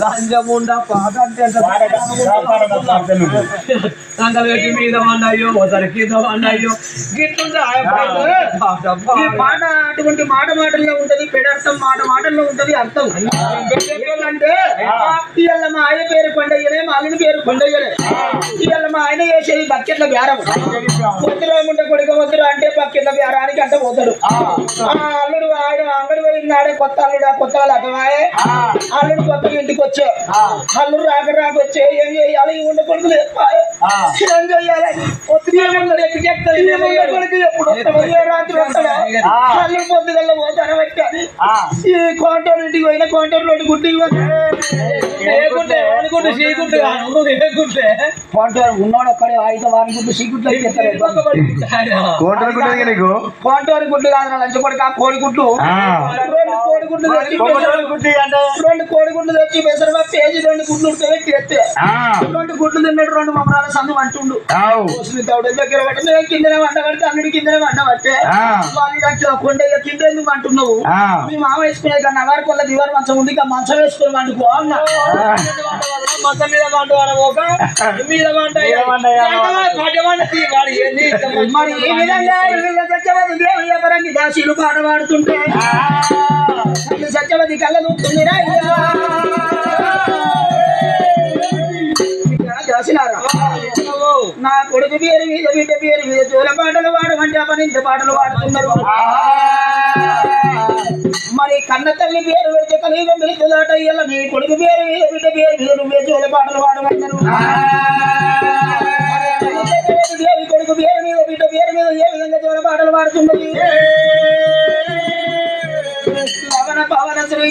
లంజముండా పాట అంటే పెట్టి మీద అన్నాయో ఒకసారి కింద అన్నాయో గిట్లుంటే పాట అటువంటి మాటల్లో ఉంటది పెడర్థం మాటల్లో ఉంటది అర్థం అంటే ఇవాళ మా ఆయన పేరు కొండయ్యలే మా అల్లుడి పేరు కొండయ్యలే ఇవాళ మా ఆయన చేసేది బకెట్ల బేరం పొద్దులో ఉంటే కొడుక వద్దురు అంటే బకెట్ల బేరానికి అంటే పోతాడు అల్లుడు ఆయన అంగడి పోయినాడే కొత్త అల్లుడు కొత్త అటవాయే అల్లుడు కొత్తగా ఇంటికి వచ్చే అల్లుడు రాకొచ్చే ఏం చేయాలి ఈ ఉండ కొడుకు లేదు ఏం చేయాలి ఎప్పుడు రాత్రి వస్తాడా అల్లుడు పొద్దుగల్ల పోతాను పెట్టాలి ఈ కోంటూరు ఇంటికి పోయిన కోంటూరు రోడ్డు గుడ్డికి లేకుంటే అనుకుంటే సీకుంటే లేకుంటే కోంటూరు ఉన్నోడు ఒక్కడే అయితే వారి గుడ్డు సీకుట్లు అయితే కోంటూరు గుడ్డు కాదు లంచకొడుకు ఆ కోడిగుడ్లు రెండు కోడిగుడ్లు తెచ్చి పెసరగా పేజీ 2 గుడ్లు పెట్టి ఎత్తే 2 గుడ్లు తిన్నాడు 2 మమరాల సందు అంటుండు దగ్గర పట్టి మేము కిందనే వంట పడితే అన్నిటి కిందనే వంట పట్టే వాళ్ళు కొండయ్య కింద ఎందుకు అంటున్నావు మీ మామ వేసుకునే కానీ నగారికి వల్ల దివారు మంచం ఉంది ఇక మంచం వేసుకుని వండుకో అన్న మంచం మీద వంట వాడబోక మీద వంట మరి ఈ విధంగా సత్యవతి దాసీలు పాట పాడుతుంటే సత్యవతి కళ్ళ దూకుందిరా దాసినారా నా కొడుకు పేరు మీద బిడ్డ పేరు మీద జోల పాటలు వాడమంటే అపనింత పాటలు పాడుతున్నారు మరి కన్న తల్లి పేరు పెడితే కలియుగం వెళుతుందట ఇలా నీ కొడుకు పేరు మీద బిడ్డ పేరు మీద నువ్వే జోల పాటలు పాడమంటారు దేవి కొడుకు పేరు మీద బిడ్డ పేరు మీద ఏ విధంగా జోల పాటలు పాడుతున్నది పవన పవన శ్రీ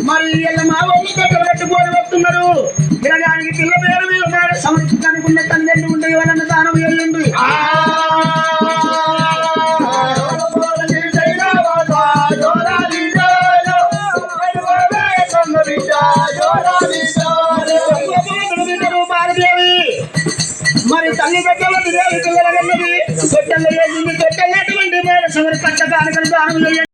మరి మా వాళ్ళు కట్టుబడి వస్తున్నారు పిల్లగానికి పిల్ల పేరు మీద సమర్పించడానికి ఉన్న తల్లి ఉంటే ఎవరన్నా దానం చేయండి మరి తల్లి పెట్టవద్దు పిల్లలన్నది తొట్టెల్లో వేసింది తొట్టెల్లటువంటి సమర్పించడానికి దానం చేయండి